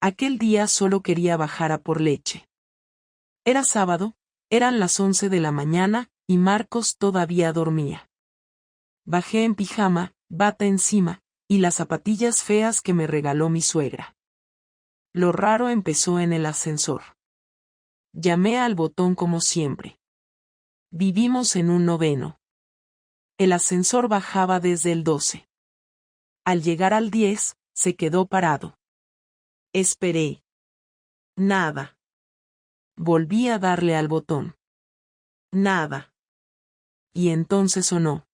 Aquel día solo quería bajar a por leche. Era sábado, eran las 11 de la mañana, y Marcos todavía dormía. Bajé en pijama, bata encima, y las zapatillas feas que me regaló mi suegra. Lo raro empezó en el ascensor. Llamé al botón como siempre. Vivimos en un 9º. El ascensor bajaba desde el 12. Al llegar al 10, se quedó parado. Esperé. Nada. Volví a darle al botón. Nada. Y entonces sonó.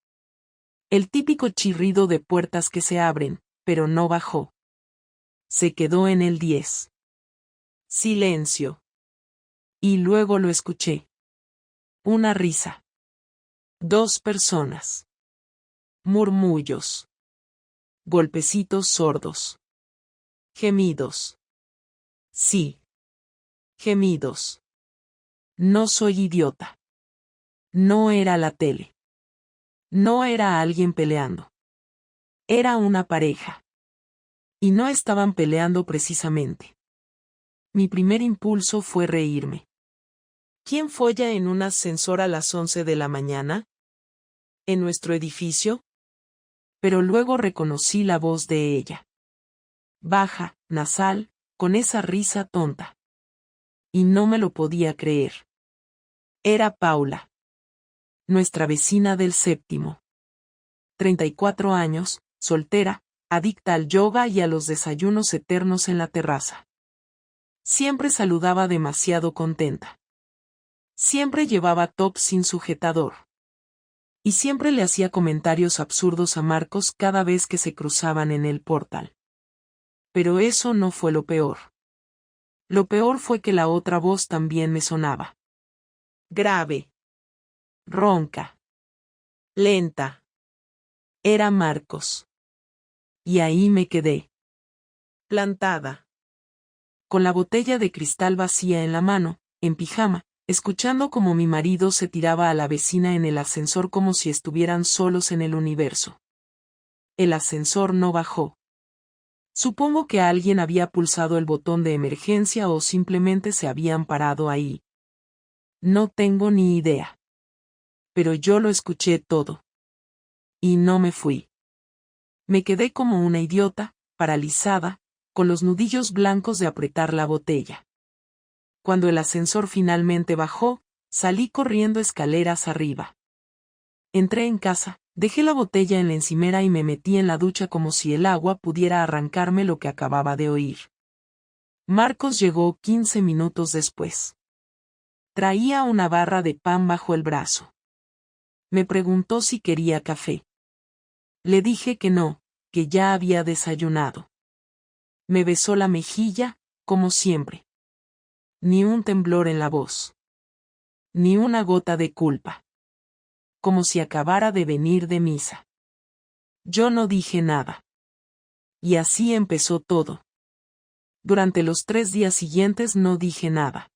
El típico chirrido de puertas que se abren, pero no bajó. Se quedó en el 10. Silencio. Y luego lo escuché. Una risa. 2 personas. Murmullos. Golpecitos sordos. Gemidos. Sí. Gemidos. No soy idiota. No era la tele. No era alguien peleando. Era una pareja. Y no estaban peleando precisamente. Mi primer impulso fue reírme. ¿Quién folla en un ascensor a las 11 de la mañana? ¿En nuestro edificio? Pero luego reconocí la voz de ella. Baja, nasal, con esa risa tonta. Y no me lo podía creer. Era Paula. Nuestra vecina del 7º. 34 años, soltera, adicta al yoga y a los desayunos eternos en la terraza. Siempre saludaba demasiado contenta. Siempre llevaba top sin sujetador. Y siempre le hacía comentarios absurdos a Marcos cada vez que se cruzaban en el portal. Pero eso no fue lo peor. Lo peor fue que la otra voz también me sonaba. Grave. Ronca. Lenta. Era Marcos. Y ahí me quedé. Plantada. Con la botella de cristal vacía en la mano, en pijama, escuchando cómo mi marido se tiraba a la vecina en el ascensor como si estuvieran solos en el universo. El ascensor no bajó. Supongo que alguien había pulsado el botón de emergencia o simplemente se habían parado ahí. No tengo ni idea. Pero yo lo escuché todo. Y no me fui. Me quedé como una idiota, paralizada, con los nudillos blancos de apretar la botella. Cuando el ascensor finalmente bajó, salí corriendo escaleras arriba. Entré en casa, dejé la botella en la encimera y me metí en la ducha como si el agua pudiera arrancarme lo que acababa de oír. Marcos llegó 15 minutos después. Traía una barra de pan bajo el brazo. Me preguntó si quería café. Le dije que no, que ya había desayunado. Me besó la mejilla, como siempre. Ni un temblor en la voz. Ni una gota de culpa. Como si acabara de venir de misa. Yo no dije nada. Y así empezó todo. Durante los 3 días siguientes no dije nada.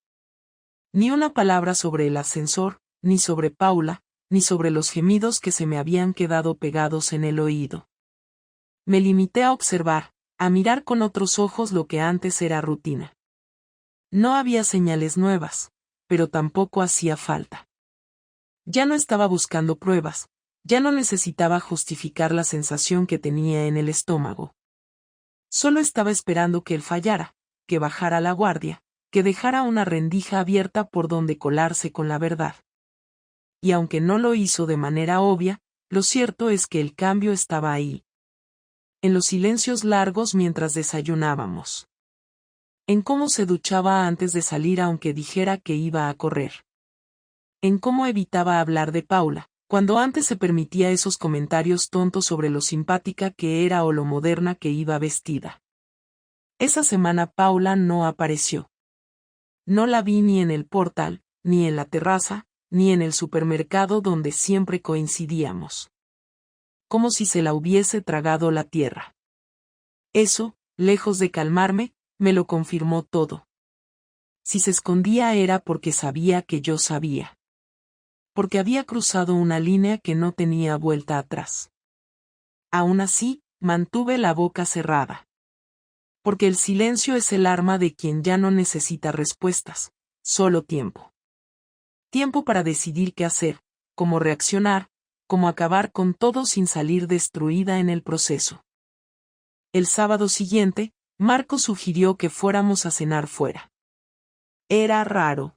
Ni una palabra sobre el ascensor, ni sobre Paula, ni sobre los gemidos que se me habían quedado pegados en el oído. Me limité a observar, a mirar con otros ojos lo que antes era rutina. No había señales nuevas, pero tampoco hacía falta. Ya no estaba buscando pruebas, ya no necesitaba justificar la sensación que tenía en el estómago. Solo estaba esperando que él fallara, que bajara la guardia, que dejara una rendija abierta por donde colarse con la verdad. Y aunque no lo hizo de manera obvia, lo cierto es que el cambio estaba ahí. En los silencios largos mientras desayunábamos. En cómo se duchaba antes de salir aunque dijera que iba a correr. En cómo evitaba hablar de Paula, cuando antes se permitía esos comentarios tontos sobre lo simpática que era o lo moderna que iba vestida. Esa semana Paula no apareció. No la vi ni en el portal, ni en la terraza, ni en el supermercado donde siempre coincidíamos. Como si se la hubiese tragado la tierra. Eso, lejos de calmarme, me lo confirmó todo. Si se escondía era porque sabía que yo sabía. Porque había cruzado una línea que no tenía vuelta atrás. Aún así, mantuve la boca cerrada. Porque el silencio es el arma de quien ya no necesita respuestas, solo tiempo. Tiempo para decidir qué hacer, cómo reaccionar, cómo acabar con todo sin salir destruida en el proceso. El sábado siguiente, Marcos sugirió que fuéramos a cenar fuera. Era raro.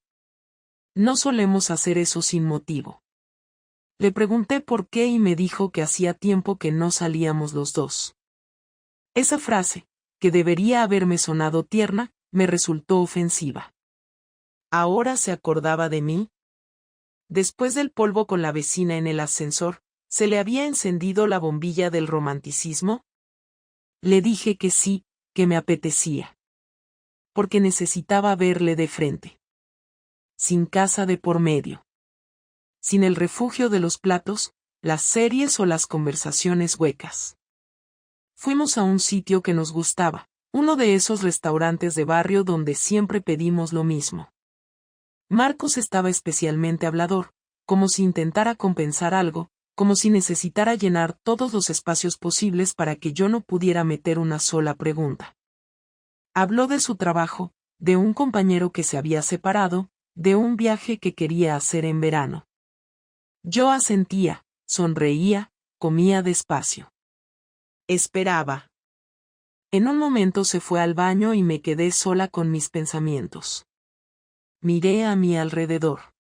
No solemos hacer eso sin motivo. Le pregunté por qué y me dijo que hacía tiempo que no salíamos los dos. Esa frase, que debería haberme sonado tierna, me resultó ofensiva. ¿Ahora se acordaba de mí? Después del polvo con la vecina en el ascensor, ¿se le había encendido la bombilla del romanticismo? Le dije que sí, que me apetecía. Porque necesitaba verle de frente. Sin casa de por medio. Sin el refugio de los platos, las series o las conversaciones huecas. Fuimos a un sitio que nos gustaba, uno de esos restaurantes de barrio donde siempre pedimos lo mismo. Marcos estaba especialmente hablador, como si intentara compensar algo, como si necesitara llenar todos los espacios posibles para que yo no pudiera meter una sola pregunta. Habló de su trabajo, de un compañero que se había separado, de un viaje que quería hacer en verano. Yo asentía, sonreía, comía despacio. Esperaba. En un momento se fue al baño y me quedé sola con mis pensamientos. Miré a mi alrededor.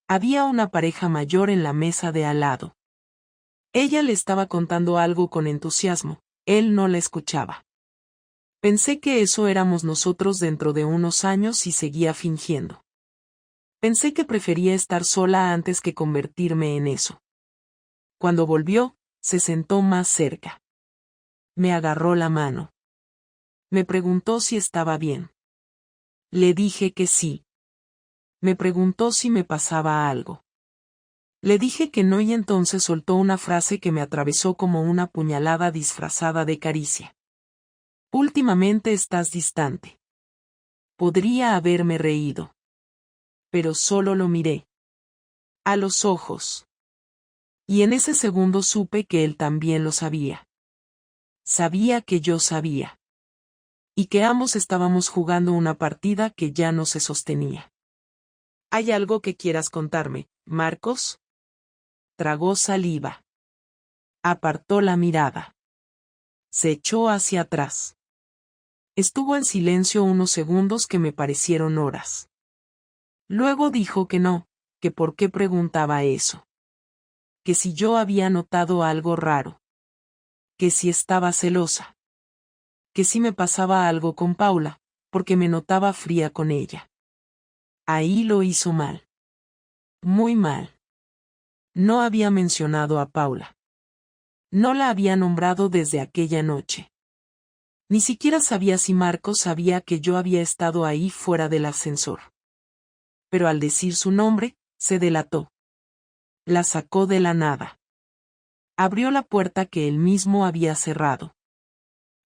Había una pareja mayor en la mesa de al lado. Ella le estaba contando algo con entusiasmo, él no la escuchaba. Pensé que eso éramos nosotros dentro de unos años y seguía fingiendo. Pensé que prefería estar sola antes que convertirme en eso. Cuando volvió, se sentó más cerca. Me agarró la mano. Me preguntó si estaba bien. Le dije que sí. Me preguntó si me pasaba algo. Le dije que no y entonces soltó una frase que me atravesó como una puñalada disfrazada de caricia. Últimamente estás distante. Podría haberme reído. Pero solo lo miré. A los ojos. Y en ese segundo supe que él también lo sabía. Sabía que yo sabía. Y que ambos estábamos jugando una partida que ya no se sostenía. ¿Hay algo que quieras contarme, Marcos? Tragó saliva. Apartó la mirada. Se echó hacia atrás. Estuvo en silencio unos segundos que me parecieron horas. Luego dijo que no, que por qué preguntaba eso. Que si yo había notado algo raro. Que si estaba celosa. Que si me pasaba algo con Paula, porque me notaba fría con ella. Ahí lo hizo mal. Muy mal. No había mencionado a Paula. No la había nombrado desde aquella noche. Ni siquiera sabía si Marcos sabía que yo había estado ahí fuera del ascensor. Pero al decir su nombre, se delató. La sacó de la nada. Abrió la puerta que él mismo había cerrado.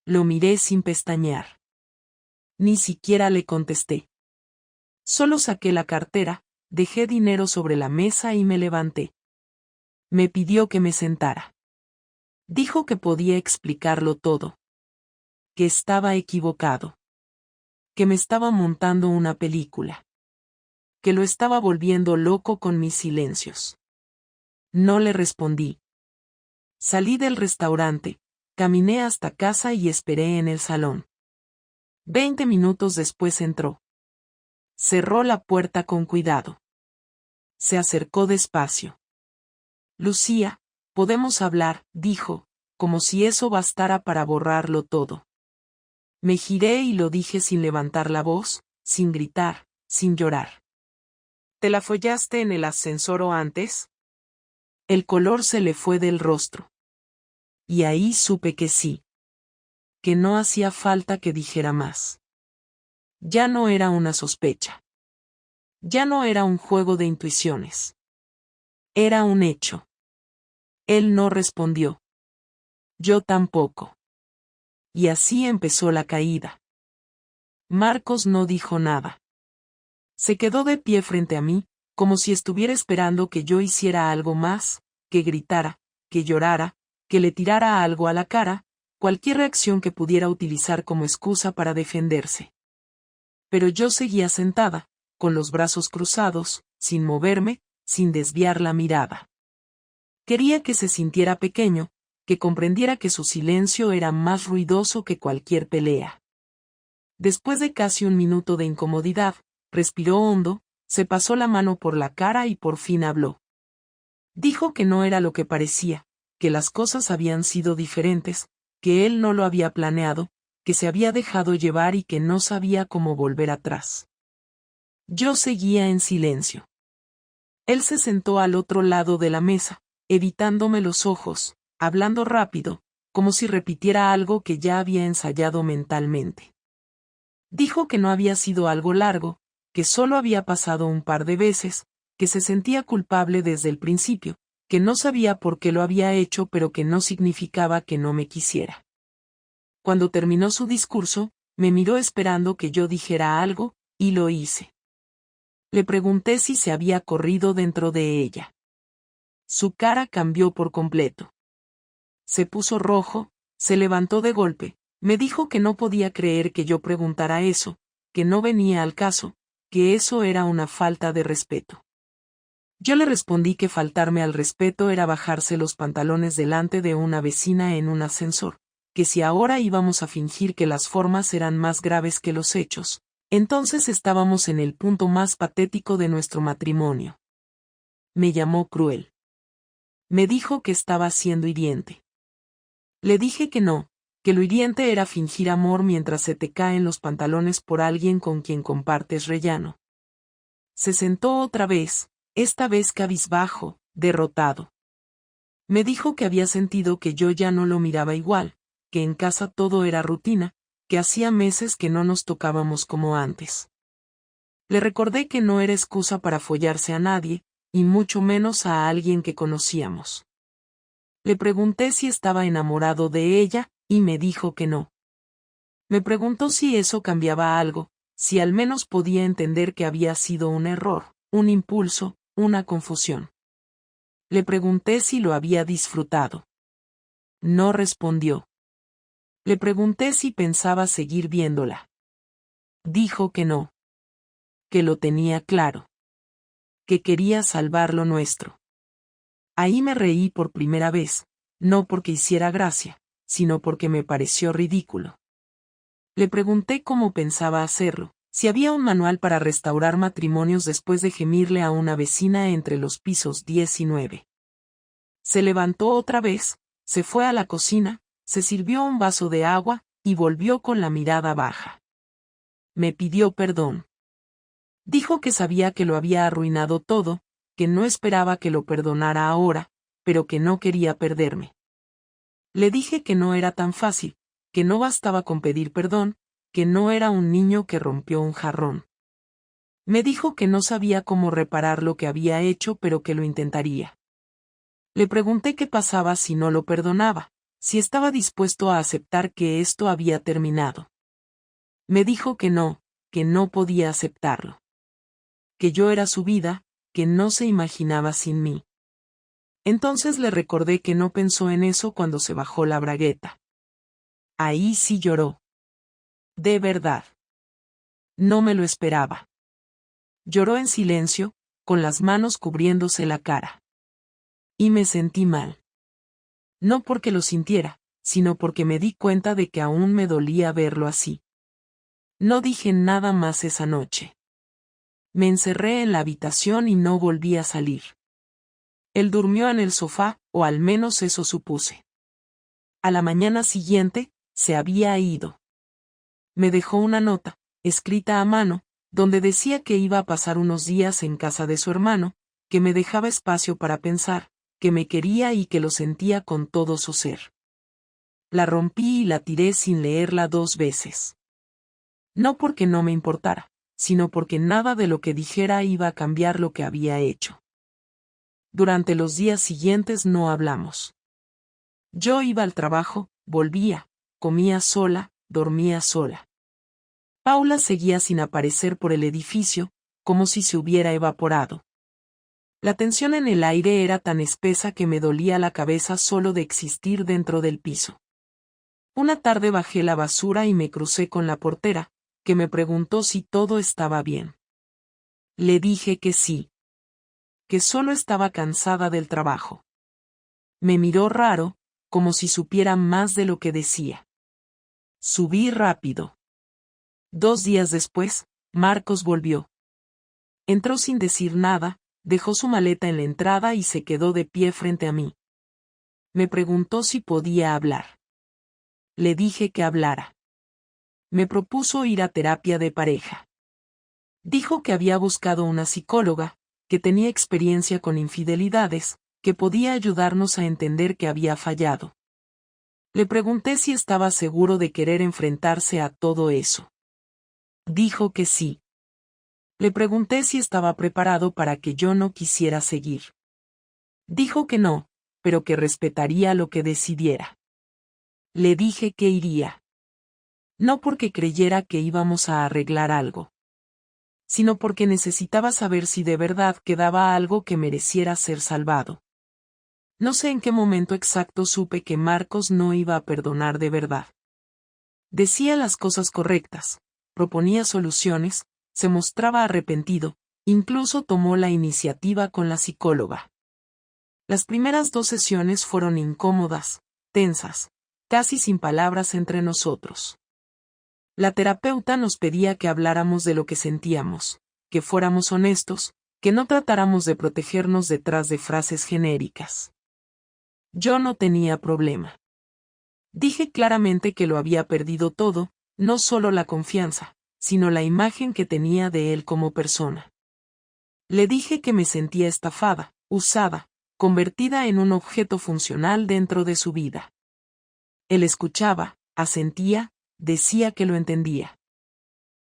Lo miré sin pestañear. Ni siquiera le contesté. Solo saqué la cartera, dejé dinero sobre la mesa y me levanté. Me pidió que me sentara. Dijo que podía explicarlo todo. Que estaba equivocado. Que me estaba montando una película. Que lo estaba volviendo loco con mis silencios. No le respondí. Salí del restaurante, caminé hasta casa y esperé en el salón. 20 minutos después entró. Cerró la puerta con cuidado. Se acercó despacio. Lucía, podemos hablar, dijo, como si eso bastara para borrarlo todo. Me giré y lo dije sin levantar la voz, sin gritar, sin llorar. ¿Te la follaste en el ascensor o antes? El color se le fue del rostro. Y ahí supe que sí. Que no hacía falta que dijera más. Ya no era una sospecha. Ya no era un juego de intuiciones. Era un hecho. Él no respondió. Yo tampoco. Y así empezó la caída. Marcos no dijo nada. Se quedó de pie frente a mí, como si estuviera esperando que yo hiciera algo más, que gritara, que llorara, que le tirara algo a la cara, cualquier reacción que pudiera utilizar como excusa para defenderse. Pero yo seguía sentada, con los brazos cruzados, sin moverme, sin desviar la mirada. Quería que se sintiera pequeño, que comprendiera que su silencio era más ruidoso que cualquier pelea. Después de casi un minuto de incomodidad, respiró hondo, se pasó la mano por la cara y por fin habló. Dijo que no era lo que parecía, que las cosas habían sido diferentes, que él no lo había planeado, que se había dejado llevar y que no sabía cómo volver atrás. Yo seguía en silencio. Él se sentó al otro lado de la mesa, evitándome los ojos, hablando rápido, como si repitiera algo que ya había ensayado mentalmente. Dijo que no había sido algo largo, que solo había pasado un par de veces, que se sentía culpable desde el principio, que no sabía por qué lo había hecho pero que no significaba que no me quisiera. Cuando terminó su discurso, me miró esperando que yo dijera algo, y lo hice. Le pregunté si se había corrido dentro de ella. Su cara cambió por completo. Se puso rojo, se levantó de golpe, me dijo que no podía creer que yo preguntara eso, que no venía al caso, que eso era una falta de respeto. Yo le respondí que faltarme al respeto era bajarse los pantalones delante de una vecina en un ascensor, que si ahora íbamos a fingir que las formas eran más graves que los hechos, entonces estábamos en el punto más patético de nuestro matrimonio. Me llamó cruel. Me dijo que estaba siendo hiriente. Le dije que no, que lo hiriente era fingir amor mientras se te caen los pantalones por alguien con quien compartes rellano. Se sentó otra vez, esta vez cabizbajo, derrotado. Me dijo que había sentido que yo ya no lo miraba igual, que en casa todo era rutina, que hacía meses que no nos tocábamos como antes. Le recordé que no era excusa para follarse a nadie, y mucho menos a alguien que conocíamos. Le pregunté si estaba enamorado de ella, y me dijo que no. Me preguntó si eso cambiaba algo, si al menos podía entender que había sido un error, un impulso, una confusión. Le pregunté si lo había disfrutado. No respondió. Le pregunté si pensaba seguir viéndola. Dijo que no. Que lo tenía claro. Que quería salvar lo nuestro. Ahí me reí por primera vez, no porque hiciera gracia, sino porque me pareció ridículo. Le pregunté cómo pensaba hacerlo, si había un manual para restaurar matrimonios después de gemirle a una vecina entre los pisos 10 y 9. Se levantó otra vez, se fue a la cocina, se sirvió un vaso de agua, y volvió con la mirada baja. Me pidió perdón. Dijo que sabía que lo había arruinado todo, que no esperaba que lo perdonara ahora, pero que no quería perderme. Le dije que no era tan fácil, que no bastaba con pedir perdón, que no era un niño que rompió un jarrón. Me dijo que no sabía cómo reparar lo que había hecho pero que lo intentaría. Le pregunté qué pasaba si no lo perdonaba, si estaba dispuesto a aceptar que esto había terminado. Me dijo que no podía aceptarlo. Que yo era su vida, que no se imaginaba sin mí. Entonces le recordé que no pensó en eso cuando se bajó la bragueta. Ahí sí lloró. De verdad. No me lo esperaba. Lloró en silencio, con las manos cubriéndose la cara. Y me sentí mal. No porque lo sintiera, sino porque me di cuenta de que aún me dolía verlo así. No dije nada más esa noche. Me encerré en la habitación y no volví a salir. Él durmió en el sofá, o al menos eso supuse. A la mañana siguiente, se había ido. Me dejó una nota, escrita a mano, donde decía que iba a pasar unos días en casa de su hermano, que me dejaba espacio para pensar, que me quería y que lo sentía con todo su ser. La rompí y la tiré sin leerla 2 veces. No porque no me importara, sino porque nada de lo que dijera iba a cambiar lo que había hecho. Durante los días siguientes no hablamos. Yo iba al trabajo, volvía, comía sola, dormía sola. Paula seguía sin aparecer por el edificio, como si se hubiera evaporado. La tensión en el aire era tan espesa que me dolía la cabeza solo de existir dentro del piso. Una tarde bajé la basura y me crucé con la portera, que me preguntó si todo estaba bien. Le dije que sí. Que solo estaba cansada del trabajo. Me miró raro, como si supiera más de lo que decía. Subí rápido. 2 días después, Marcos volvió. Entró sin decir nada, dejó su maleta en la entrada y se quedó de pie frente a mí. Me preguntó si podía hablar. Le dije que hablara. Me propuso ir a terapia de pareja. Dijo que había buscado una psicóloga, que tenía experiencia con infidelidades, que podía ayudarnos a entender que había fallado. Le pregunté si estaba seguro de querer enfrentarse a todo eso. Dijo que sí. Le pregunté si estaba preparado para que yo no quisiera seguir. Dijo que no, pero que respetaría lo que decidiera. Le dije que iría. No porque creyera que íbamos a arreglar algo, sino porque necesitaba saber si de verdad quedaba algo que mereciera ser salvado. No sé en qué momento exacto supe que Marcos no iba a perdonar de verdad. Decía las cosas correctas, proponía soluciones, se mostraba arrepentido, incluso tomó la iniciativa con la psicóloga. Las primeras 2 sesiones fueron incómodas, tensas, casi sin palabras entre nosotros. La terapeuta nos pedía que habláramos de lo que sentíamos, que fuéramos honestos, que no tratáramos de protegernos detrás de frases genéricas. Yo no tenía problema. Dije claramente que lo había perdido todo, no solo la confianza, sino la imagen que tenía de él como persona. Le dije que me sentía estafada, usada, convertida en un objeto funcional dentro de su vida. Él escuchaba, asentía, decía que lo entendía.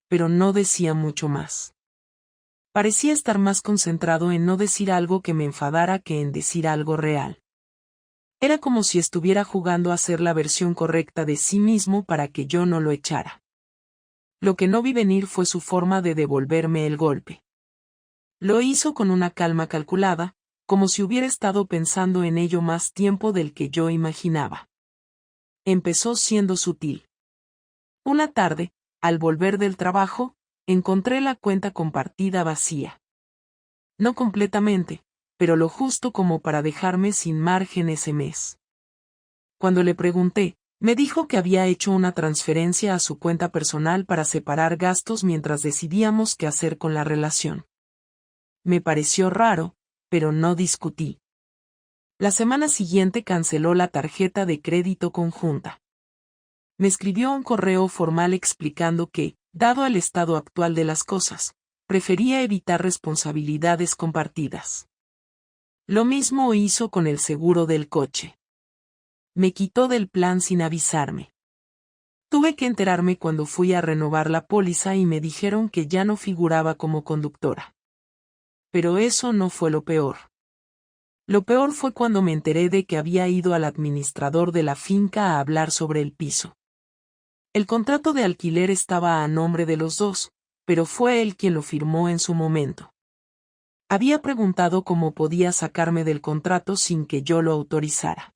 Pero no decía mucho más. Parecía estar más concentrado en no decir algo que me enfadara que en decir algo real. Era como si estuviera jugando a ser la versión correcta de sí mismo para que yo no lo echara. Lo que no vi venir fue su forma de devolverme el golpe. Lo hizo con una calma calculada, como si hubiera estado pensando en ello más tiempo del que yo imaginaba. Empezó siendo sutil. Una tarde, al volver del trabajo, encontré la cuenta compartida vacía. No completamente, pero lo justo como para dejarme sin margen ese mes. Cuando le pregunté, me dijo que había hecho una transferencia a su cuenta personal para separar gastos mientras decidíamos qué hacer con la relación. Me pareció raro, pero no discutí. La semana siguiente canceló la tarjeta de crédito conjunta. Me escribió un correo formal explicando que, dado el estado actual de las cosas, prefería evitar responsabilidades compartidas. Lo mismo hizo con el seguro del coche. Me quitó del plan sin avisarme. Tuve que enterarme cuando fui a renovar la póliza y me dijeron que ya no figuraba como conductora. Pero eso no fue lo peor. Lo peor fue cuando me enteré de que había ido al administrador de la finca a hablar sobre el piso. El contrato de alquiler estaba a nombre de los dos, pero fue él quien lo firmó en su momento. Había preguntado cómo podía sacarme del contrato sin que yo lo autorizara.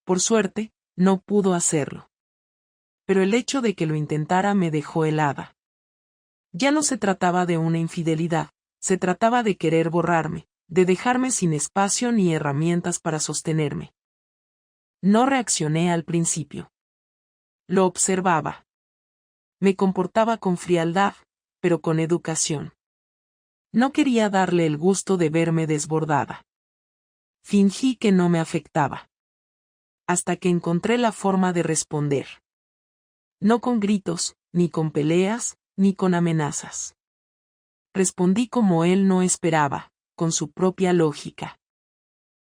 Por suerte, no pudo hacerlo. Pero el hecho de que lo intentara me dejó helada. Ya no se trataba de una infidelidad, se trataba de querer borrarme, de dejarme sin espacio ni herramientas para sostenerme. No reaccioné al principio. Lo observaba. Me comportaba con frialdad, pero con educación. No quería darle el gusto de verme desbordada. Fingí que no me afectaba. Hasta que encontré la forma de responder. No con gritos, ni con peleas, ni con amenazas. Respondí como él no esperaba, con su propia lógica.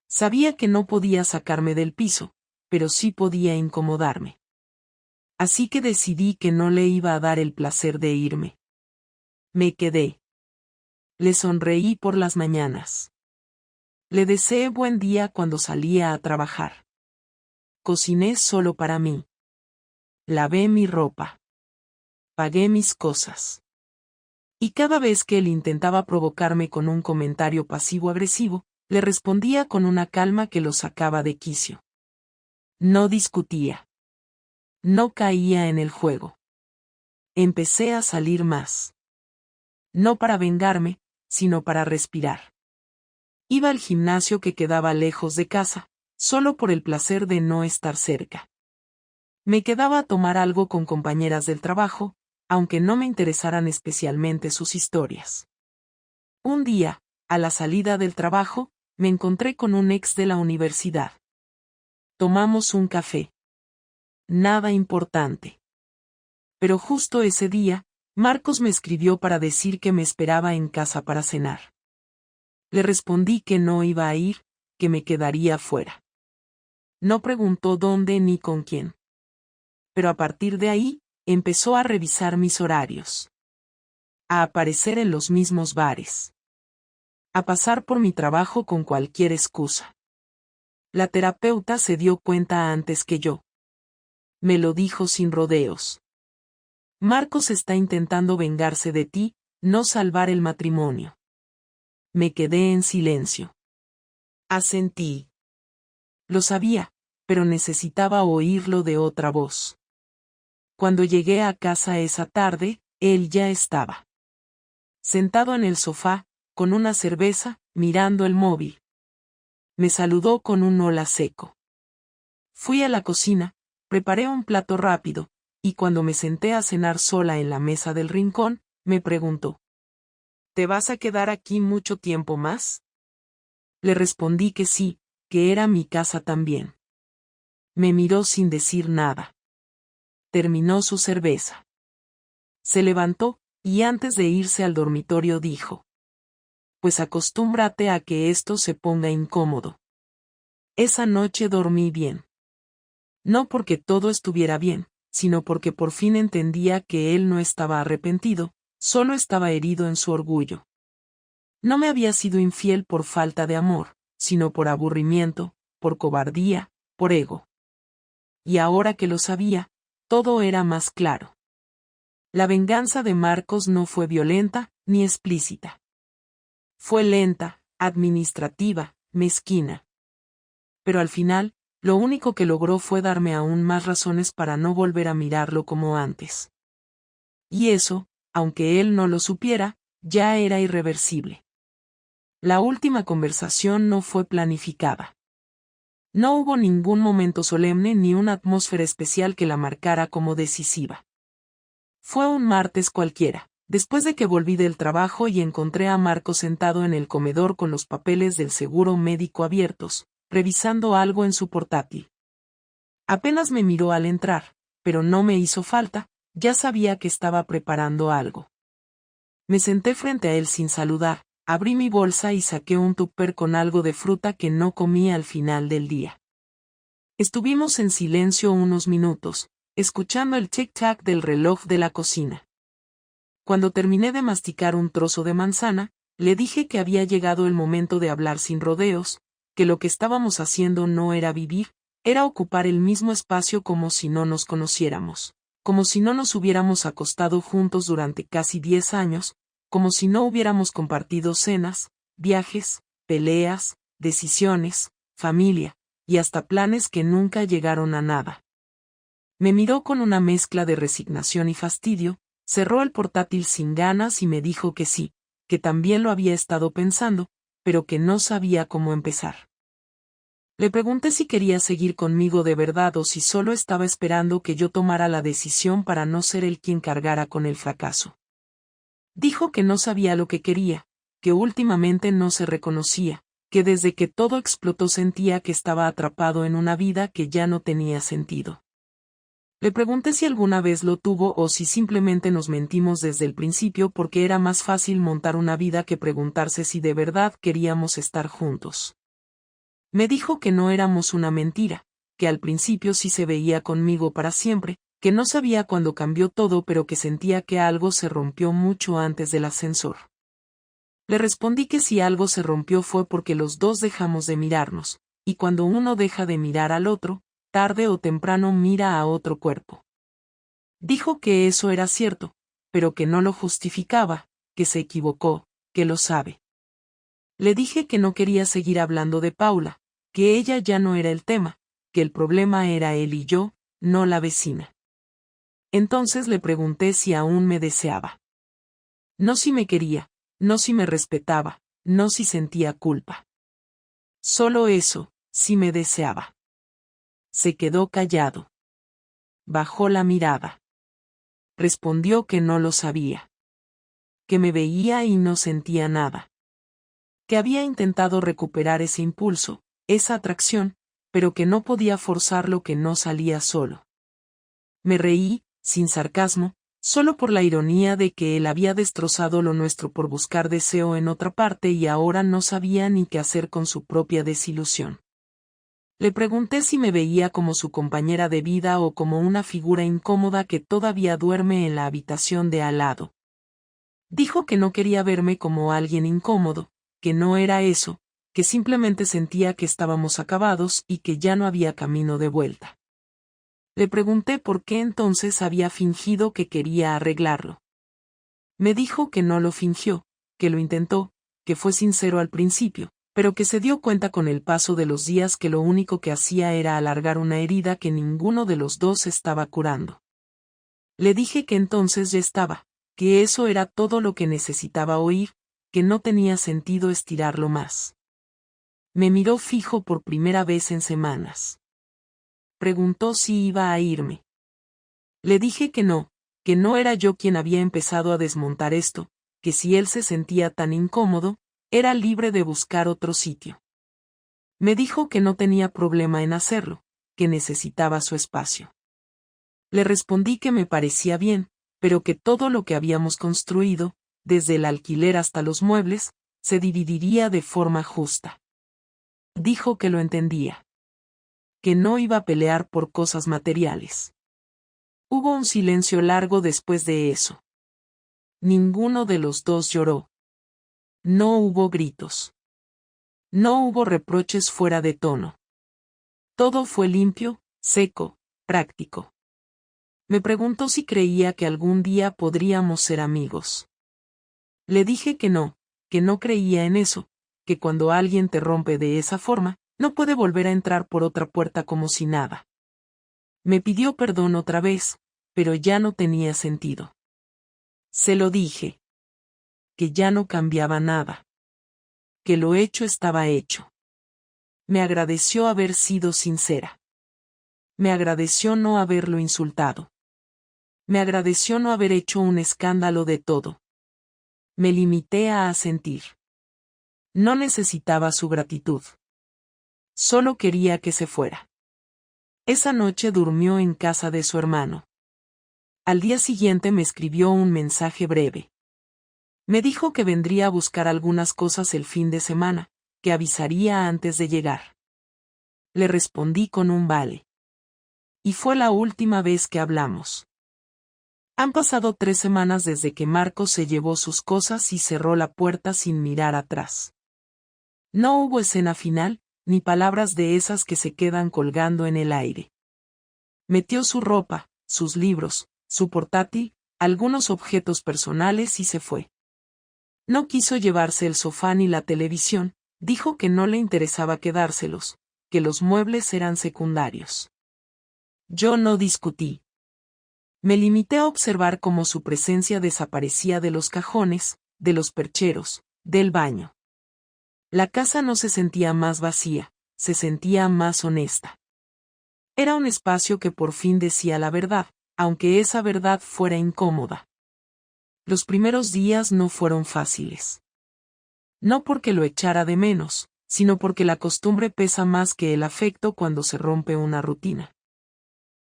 Sabía que no podía sacarme del piso, pero sí podía incomodarme. Así que decidí que no le iba a dar el placer de irme. Me quedé. Le sonreí por las mañanas. Le deseé buen día cuando salía a trabajar. Cociné solo para mí. Lavé mi ropa. Pagué mis cosas. Y cada vez que él intentaba provocarme con un comentario pasivo-agresivo, le respondía con una calma que lo sacaba de quicio. No discutía. no caía en el juego. Empecé a salir más. No para vengarme, sino para respirar. Iba al gimnasio que quedaba lejos de casa, solo por el placer de no estar cerca. Me quedaba a tomar algo con compañeras del trabajo, aunque no me interesaran especialmente sus historias. Un día, a la salida del trabajo, me encontré con un ex de la universidad. Tomamos un café. Nada importante. Pero justo ese día, Marcos me escribió para decir que me esperaba en casa para cenar. Le respondí que no iba a ir, que me quedaría fuera. No preguntó dónde ni con quién. Pero a partir de ahí, empezó a revisar mis horarios. A aparecer en los mismos bares. A pasar por mi trabajo con cualquier excusa. La terapeuta se dio cuenta antes que yo. Me lo dijo sin rodeos. Marcos está intentando vengarse de ti, no salvar el matrimonio. Me quedé en silencio. Asentí. Lo sabía, pero necesitaba oírlo de otra voz. Cuando llegué a casa esa tarde, él ya estaba. Sentado en el sofá, con una cerveza, mirando el móvil. Me saludó con un hola seco. Fui a la cocina, preparé un plato rápido, y cuando me senté a cenar sola en la mesa del rincón, me preguntó: ¿te vas a quedar aquí mucho tiempo más? Le respondí que sí, que era mi casa también. Me miró sin decir nada. Terminó su cerveza. Se levantó, y antes de irse al dormitorio dijo: pues acostúmbrate a que esto se ponga incómodo. Esa noche dormí bien. No porque todo estuviera bien, sino porque por fin entendía que él no estaba arrepentido, solo estaba herido en su orgullo. No me había sido infiel por falta de amor, sino por aburrimiento, por cobardía, por ego. Y ahora que lo sabía, todo era más claro. La venganza de Marcos no fue violenta, ni explícita. Fue lenta, administrativa, mezquina. Pero al final, lo único que logró fue darme aún más razones para no volver a mirarlo como antes. Y eso, aunque él no lo supiera, ya era irreversible. La última conversación no fue planificada. No hubo ningún momento solemne ni una atmósfera especial que la marcara como decisiva. Fue un martes cualquiera, después de que volví del trabajo y encontré a Marco sentado en el comedor con los papeles del seguro médico abiertos, revisando algo en su portátil. Apenas me miró al entrar, pero no me hizo falta, ya sabía que estaba preparando algo. Me senté frente a él sin saludar, abrí mi bolsa y saqué un tupper con algo de fruta que no comí al final del día. Estuvimos en silencio unos minutos, escuchando el tic-tac del reloj de la cocina. Cuando terminé de masticar un trozo de manzana, le dije que había llegado el momento de hablar sin rodeos, que lo que estábamos haciendo no era vivir, era ocupar el mismo espacio como si no nos conociéramos, como si no nos hubiéramos acostado juntos durante casi 10 años, como si no hubiéramos compartido cenas, viajes, peleas, decisiones, familia, y hasta planes que nunca llegaron a nada. Me miró con una mezcla de resignación y fastidio, cerró el portátil sin ganas y me dijo que sí, que también lo había estado pensando, pero que no sabía cómo empezar. Le pregunté si quería seguir conmigo de verdad o si solo estaba esperando que yo tomara la decisión para no ser él quien cargara con el fracaso. Dijo que no sabía lo que quería, que últimamente no se reconocía, que desde que todo explotó sentía que estaba atrapado en una vida que ya no tenía sentido. Le pregunté si alguna vez lo tuvo o si simplemente nos mentimos desde el principio porque era más fácil montar una vida que preguntarse si de verdad queríamos estar juntos. Me dijo que no éramos una mentira, que al principio sí se veía conmigo para siempre, que no sabía cuándo cambió todo pero que sentía que algo se rompió mucho antes del ascensor. Le respondí que si algo se rompió fue porque los dos dejamos de mirarnos, y cuando uno deja de mirar al otro, tarde o temprano mira a otro cuerpo. Dijo que eso era cierto, pero que no lo justificaba, que se equivocó, que lo sabe. Le dije que no quería seguir hablando de Paula, que ella ya no era el tema, que el problema era él y yo, no la vecina. Entonces le pregunté si aún me deseaba. No si me quería, no si me respetaba, no si sentía culpa. Solo eso, si me deseaba. Se quedó callado. Bajó la mirada. Respondió que no lo sabía. Que me veía y no sentía nada. Que había intentado recuperar ese impulso, esa atracción, pero que no podía forzar lo que no salía solo. Me reí, sin sarcasmo, solo por la ironía de que él había destrozado lo nuestro por buscar deseo en otra parte y ahora no sabía ni qué hacer con su propia desilusión. Le pregunté si me veía como su compañera de vida o como una figura incómoda que todavía duerme en la habitación de al lado. Dijo que no quería verme como alguien incómodo, que no era eso, que simplemente sentía que estábamos acabados y que ya no había camino de vuelta. Le pregunté por qué entonces había fingido que quería arreglarlo. Me dijo que no lo fingió, que lo intentó, que fue sincero al principio, pero que se dio cuenta con el paso de los días que lo único que hacía era alargar una herida que ninguno de los dos estaba curando. Le dije que entonces ya estaba, que eso era todo lo que necesitaba oír, que no tenía sentido estirarlo más. Me miró fijo por primera vez en semanas. Preguntó si iba a irme. Le dije que no era yo quien había empezado a desmontar esto, que si él se sentía tan incómodo, era libre de buscar otro sitio. Me dijo que no tenía problema en hacerlo, que necesitaba su espacio. Le respondí que me parecía bien, pero que todo lo que habíamos construido, desde el alquiler hasta los muebles, se dividiría de forma justa. Dijo que lo entendía. Que no iba a pelear por cosas materiales. Hubo un silencio largo después de eso. Ninguno de los dos lloró. No hubo gritos. No hubo reproches fuera de tono. Todo fue limpio, seco, práctico. Me preguntó si creía que algún día podríamos ser amigos. Le dije que no creía en eso, que cuando alguien te rompe de esa forma, no puede volver a entrar por otra puerta como si nada. Me pidió perdón otra vez, pero ya no tenía sentido. Se lo dije. Que ya no cambiaba nada. Que lo hecho estaba hecho. Me agradeció haber sido sincera. Me agradeció no haberlo insultado. Me agradeció no haber hecho un escándalo de todo. Me limité a asentir. No necesitaba su gratitud. Solo quería que se fuera. Esa noche durmió en casa de su hermano. Al día siguiente me escribió un mensaje breve. Me dijo que vendría a buscar algunas cosas el fin de semana, que avisaría antes de llegar. Le respondí con un vale. Y fue la última vez que hablamos. Han pasado 3 semanas desde que Marcos se llevó sus cosas y cerró la puerta sin mirar atrás. No hubo escena final, ni palabras de esas que se quedan colgando en el aire. Metió su ropa, sus libros, su portátil, algunos objetos personales y se fue. No quiso llevarse el sofá ni la televisión, dijo que no le interesaba quedárselos, que los muebles eran secundarios. Yo no discutí. Me limité a observar cómo su presencia desaparecía de los cajones, de los percheros, del baño. La casa no se sentía más vacía, se sentía más honesta. Era un espacio que por fin decía la verdad, aunque esa verdad fuera incómoda. Los primeros días no fueron fáciles. No porque lo echara de menos, sino porque la costumbre pesa más que el afecto cuando se rompe una rutina.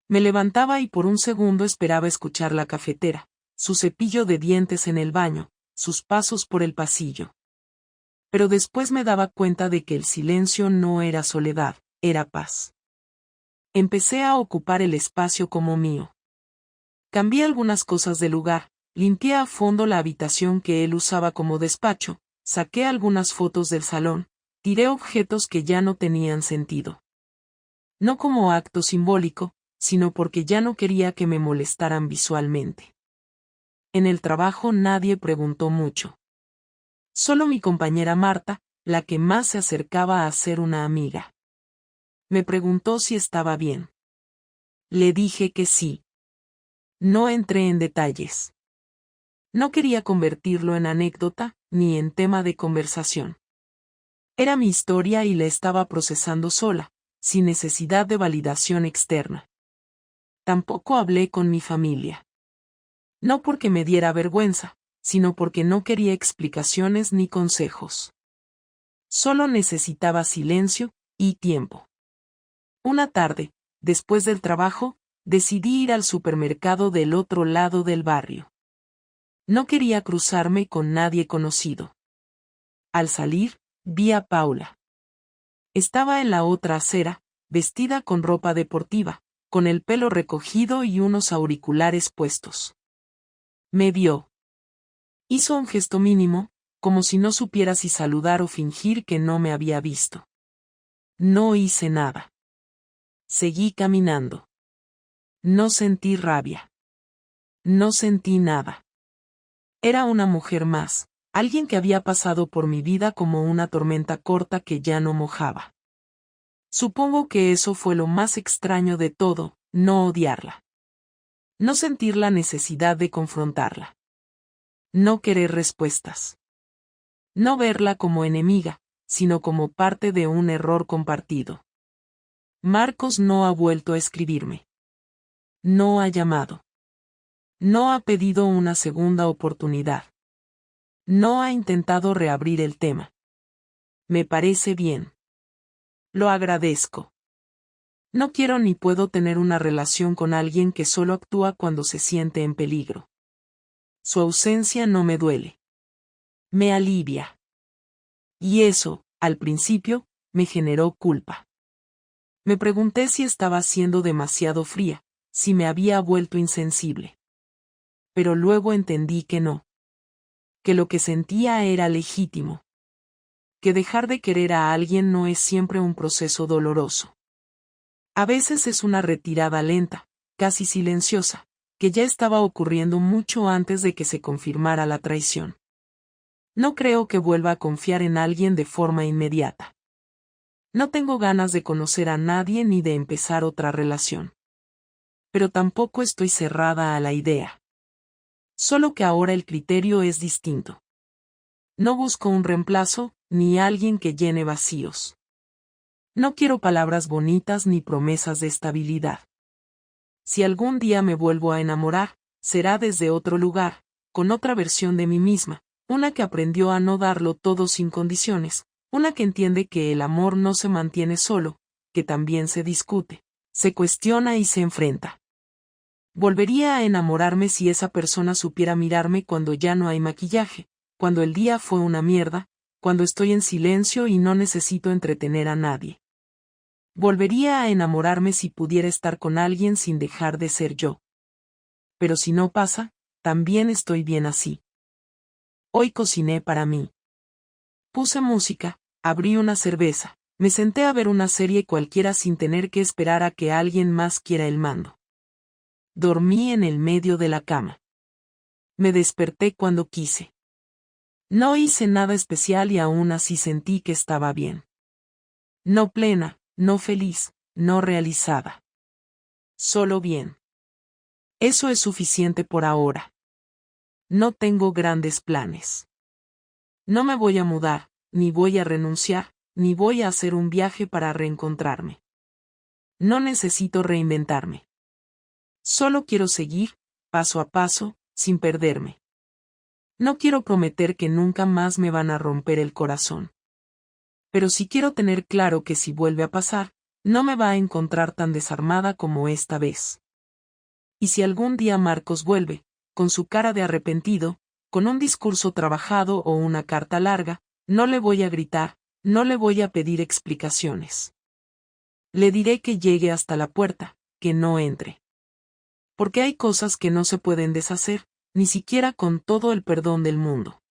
Me levantaba y por un segundo esperaba escuchar la cafetera, su cepillo de dientes en el baño, sus pasos por el pasillo. Pero después me daba cuenta de que el silencio no era soledad, era paz. Empecé a ocupar el espacio como mío. Cambié algunas cosas de lugar, limpié a fondo la habitación que él usaba como despacho, saqué algunas fotos del salón, tiré objetos que ya no tenían sentido. No como acto simbólico, sino porque ya no quería que me molestaran visualmente. En el trabajo nadie preguntó mucho. Solo mi compañera Marta, la que más se acercaba a ser una amiga. Me preguntó si estaba bien. Le dije que sí. No entré en detalles. No quería convertirlo en anécdota, ni en tema de conversación. Era mi historia y la estaba procesando sola, sin necesidad de validación externa. Tampoco hablé con mi familia. No porque me diera vergüenza, sino porque no quería explicaciones ni consejos. Solo necesitaba silencio y tiempo. Una tarde, después del trabajo, decidí ir al supermercado del otro lado del barrio. No quería cruzarme con nadie conocido. Al salir, vi a Paula. Estaba en la otra acera, vestida con ropa deportiva, con el pelo recogido y unos auriculares puestos. Me vio. Hizo un gesto mínimo, como si no supiera si saludar o fingir que no me había visto. No hice nada. Seguí caminando. No sentí rabia. No sentí nada. Era una mujer más, alguien que había pasado por mi vida como una tormenta corta que ya no mojaba. Supongo que eso fue lo más extraño de todo, no odiarla. No sentir la necesidad de confrontarla. No querer respuestas. No verla como enemiga, sino como parte de un error compartido. Marcos no ha vuelto a escribirme. No ha llamado. No ha pedido una segunda oportunidad. No ha intentado reabrir el tema. Me parece bien. Lo agradezco. No quiero ni puedo tener una relación con alguien que solo actúa cuando se siente en peligro. Su ausencia no me duele. Me alivia. Y eso, al principio, me generó culpa. Me pregunté si estaba siendo demasiado fría, si me había vuelto insensible. Pero luego entendí que no. Que lo que sentía era legítimo. Que dejar de querer a alguien no es siempre un proceso doloroso. A veces es una retirada lenta, casi silenciosa, que ya estaba ocurriendo mucho antes de que se confirmara la traición. No creo que vuelva a confiar en alguien de forma inmediata. No tengo ganas de conocer a nadie ni de empezar otra relación. Pero tampoco estoy cerrada a la idea. Solo que ahora el criterio es distinto. No busco un reemplazo, ni alguien que llene vacíos. No quiero palabras bonitas ni promesas de estabilidad. Si algún día me vuelvo a enamorar, será desde otro lugar, con otra versión de mí misma, una que aprendió a no darlo todo sin condiciones, una que entiende que el amor no se mantiene solo, que también se discute, se cuestiona y se enfrenta. Volvería a enamorarme si esa persona supiera mirarme cuando ya no hay maquillaje, cuando el día fue una mierda, cuando estoy en silencio y no necesito entretener a nadie. Volvería a enamorarme si pudiera estar con alguien sin dejar de ser yo. Pero si no pasa, también estoy bien así. Hoy cociné para mí. Puse música, abrí una cerveza, me senté a ver una serie cualquiera sin tener que esperar a que alguien más quiera el mando. Dormí en el medio de la cama. Me desperté cuando quise. No hice nada especial y aún así sentí que estaba bien. No plena, no feliz, no realizada. Solo bien. Eso es suficiente por ahora. No tengo grandes planes. No me voy a mudar, ni voy a renunciar, ni voy a hacer un viaje para reencontrarme. No necesito reinventarme. Solo quiero seguir, paso a paso, sin perderme. No quiero prometer que nunca más me van a romper el corazón. Pero sí quiero tener claro que si vuelve a pasar, no me va a encontrar tan desarmada como esta vez. Y si algún día Marcos vuelve, con su cara de arrepentido, con un discurso trabajado o una carta larga, no le voy a gritar, no le voy a pedir explicaciones. Le diré que llegue hasta la puerta, que no entre. Porque hay cosas que no se pueden deshacer, ni siquiera con todo el perdón del mundo.